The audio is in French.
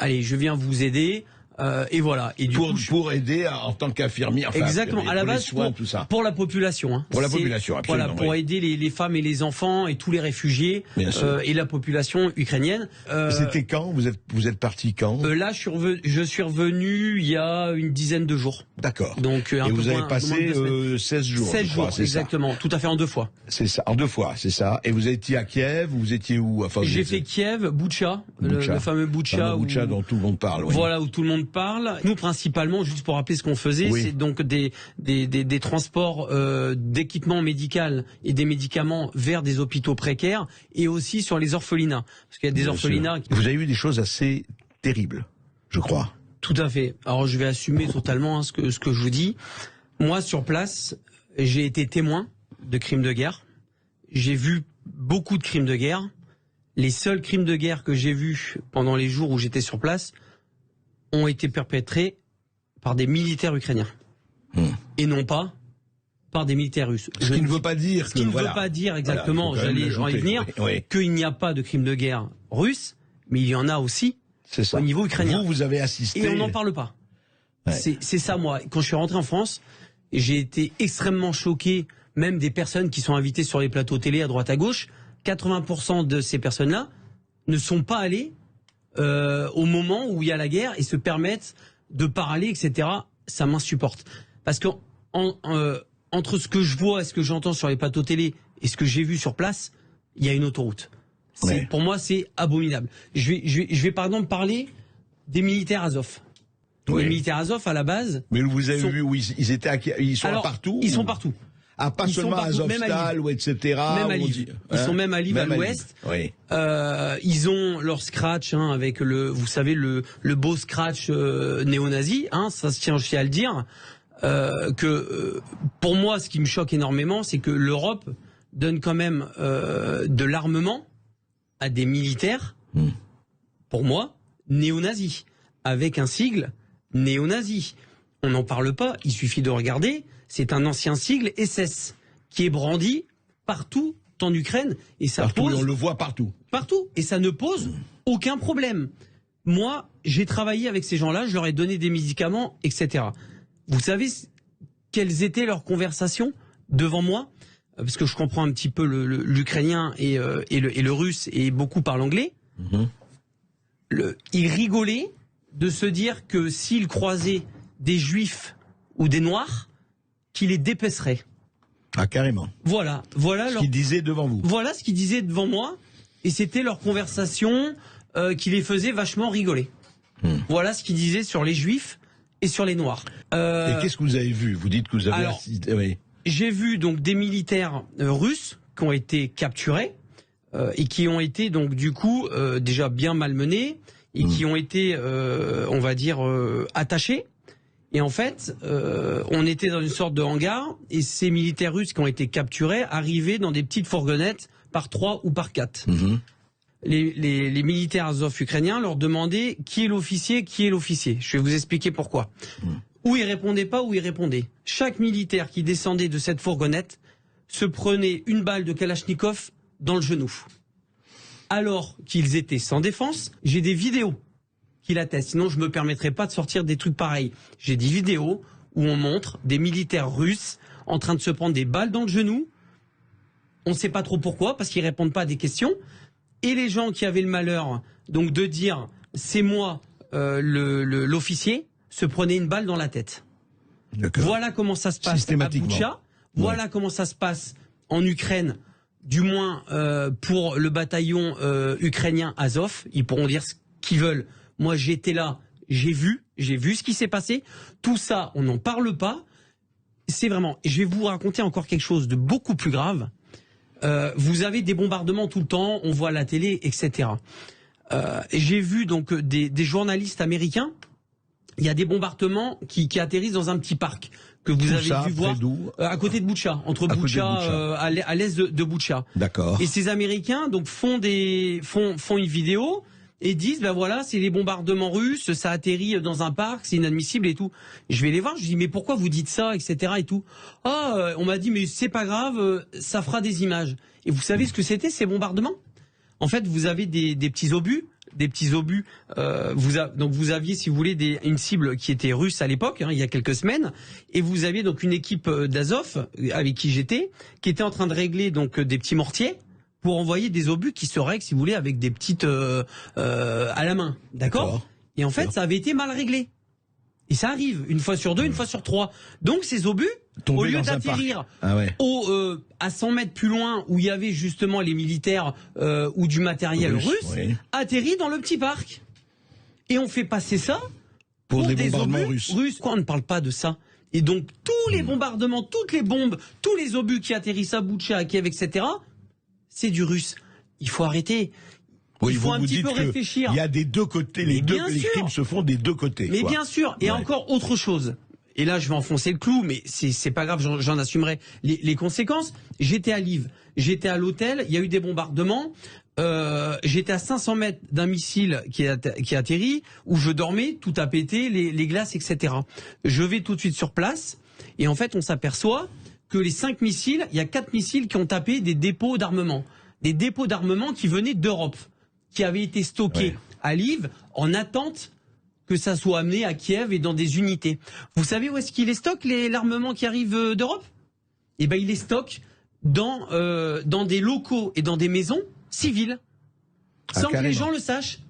allez, je viens vous aider. Et voilà. Et pour aider en tant qu'infirmière. Enfin, exactement. À la base, soins, tout ça. Pour la population. Hein. Pour la population, absolument. Voilà, pour aider les femmes et les enfants et tous les réfugiés et la population ukrainienne. C'était quand vous êtes parti quand là, je suis revenu il y a une dizaine de jours. D'accord. Donc et vous avez passé 16 jours. 16 jours, exactement. Tout à fait en 2 fois. C'est ça, en 2 fois, c'est ça. Et vous étiez à Kiev, vous étiez où? Enfin, j'ai fait Kiev, Boutcha, le fameux Boutcha. Boutcha dont tout le monde parle. Oui. Voilà, où tout le monde parle. Nous, principalement, juste pour rappeler ce qu'on faisait, c'est donc des transports d'équipements médicaux et des médicaments vers des hôpitaux précaires et aussi sur les orphelinats. Parce qu'il y a des orphelinats. Vous avez eu des choses assez terribles, je crois. Tout à fait. Alors, je vais assumer totalement ce que je vous dis. Moi, sur place, j'ai été témoin de crimes de guerre. J'ai vu beaucoup de crimes de guerre. Les seuls crimes de guerre que j'ai vus pendant les jours où j'étais sur place ont été perpétrés par des militaires ukrainiens. Et non pas par des militaires russes. Ce qui ne veut pas dire ce qui ne veut pas dire exactement, j'allais y venir, qu'il n'y a pas de crimes de guerre russes, mais il y en a aussi au niveau ukrainien. Vous avez assisté. Et on n'en parle pas. C'est ça, moi. Quand je suis rentré en France, j'ai été extrêmement choqué, même des personnes qui sont invitées sur les plateaux télé à droite à gauche. 80% de ces personnes-là ne sont pas allées au moment où il y a la guerre et se permettent de parler, etc. Ça m'insupporte. Parce que entre ce que je vois et ce que j'entends sur les plateaux télé et ce que j'ai vu sur place, il y a une autoroute. Pour moi, c'est abominable. Je vais par exemple parler des militaires Azov. Les militaires Azov, à la base... Mais vous avez vu où ils sont partout? Ils sont partout. Ah, pas seulement à Azovstal, ou etc. Même à Lviv. Ils sont même à Lviv, à l'ouest. Ils ont leur scratch, avec vous savez, le beau scratch néo-nazi, ça se tient aussi à le dire. Pour moi, ce qui me choque énormément, c'est que l'Europe donne quand même de l'armement à des militaires, pour moi, néo-nazis, avec un sigle néo-nazi. On n'en parle pas, il suffit de regarder, c'est un ancien sigle SS qui est brandi partout en Ukraine et ça pose, on le voit partout. Partout, et ça ne pose aucun problème. Moi, j'ai travaillé avec ces gens-là, je leur ai donné des médicaments, etc. Vous savez quelles étaient leurs conversations devant moi? Parce que je comprends un petit peu l'ukrainien et le russe et beaucoup parlent anglais. Ils rigolaient de se dire que s'ils croisaient des juifs ou des noirs, qu'ils les dépeceraient. Ah, carrément. Voilà ce qu'ils disaient devant vous. Voilà ce qu'ils disaient devant moi, et c'était leur conversation qui les faisait vachement rigoler. Voilà ce qu'ils disaient sur les juifs et sur les noirs. Et qu'est-ce que vous avez vu? Vous dites que vous avez assisté. J'ai vu donc des militaires russes qui ont été capturés et qui ont été donc du coup déjà bien malmenés et qui ont été, on va dire, attachés. Et en fait, on était dans une sorte de hangar et ces militaires russes qui ont été capturés arrivaient dans des petites fourgonnettes par 3 ou par 4. Les militaires Azov ukrainiens leur demandaient qui est l'officier, qui est l'officier. Je vais vous expliquer pourquoi. Ou ils répondaient pas, ou ils répondaient. Chaque militaire qui descendait de cette fourgonnette se prenait une balle de Kalachnikov dans le genou. Alors qu'ils étaient sans défense, j'ai des vidéos qui l'attestent. Sinon, je me permettrais pas de sortir des trucs pareils. J'ai des vidéos où on montre des militaires russes en train de se prendre des balles dans le genou. On ne sait pas trop pourquoi, parce qu'ils répondent pas à des questions. Et les gens qui avaient le malheur donc de dire c'est moi l'officier, se prenaient une balle dans la tête. Voilà comment ça se passe à Boutcha. Voilà comment ça se passe en Ukraine, du moins pour le bataillon ukrainien Azov. Ils pourront dire ce qu'ils veulent. Moi, j'étais là, j'ai vu ce qui s'est passé. Tout ça, on n'en parle pas. C'est vraiment... Je vais vous raconter encore quelque chose de beaucoup plus grave. Vous avez des bombardements tout le temps, on voit à la télé, etc. J'ai vu donc des journalistes américains. Il y a des bombardements qui atterrissent dans un petit parc que vous avez dû voir à côté de Boutcha, entre Boutcha, à l'est de Boutcha. D'accord. Et ces Américains donc font une vidéo et disent ben voilà, c'est les bombardements russes, ça atterrit dans un parc, c'est inadmissible et tout. Je vais les voir, je dis mais pourquoi vous dites ça, etc. et tout. On m'a dit mais c'est pas grave, ça fera des images. Et vous savez ce que c'était ces bombardements? En fait, vous avez des petits obus obus. Donc vous aviez, si vous voulez, une cible qui était russe à l'époque, il y a quelques semaines, et vous aviez donc une équipe d'Azov avec qui j'étais, qui était en train de régler donc des petits mortiers pour envoyer des obus qui se règlent, si vous voulez, avec des petites à la main, d'accord. Et en fait, ça avait été mal réglé. Et ça arrive une fois sur deux, une fois sur trois. Donc ces obus, au lieu d'atterrir à 100 mètres plus loin où il y avait justement les militaires ou du matériel russe, atterrit dans le petit parc. Et on fait passer ça pour des bombardements russes. Quoi, on ne parle pas de ça. Et donc tous les bombardements, toutes les bombes, tous les obus qui atterrissent à Boutcha, à Kiev, etc., c'est du russe. Il faut arrêter. Oui, il faut un petit peu réfléchir. Il y a des deux côtés, les crimes se font des deux côtés. Mais bien sûr, et encore autre chose. Et là, je vais enfoncer le clou, mais c'est pas grave, j'en assumerai les conséquences. J'étais à Lviv, j'étais à l'hôtel, il y a eu des bombardements. J'étais à 500 mètres d'un missile qui atterrit, où je dormais, tout a pété, les glaces, etc. Je vais tout de suite sur place, et en fait, on s'aperçoit que les 5 missiles, il y a 4 missiles qui ont tapé des dépôts d'armement. Des dépôts d'armement qui venaient d'Europe, qui avaient été stockés à Lviv en attente que ça soit amené à Kiev et dans des unités. Vous savez où est-ce qu'il les stocke, l'armement qui arrive d'Europe? Eh ben, il les stocke dans des locaux et dans des maisons civiles, sans que les gens le sachent.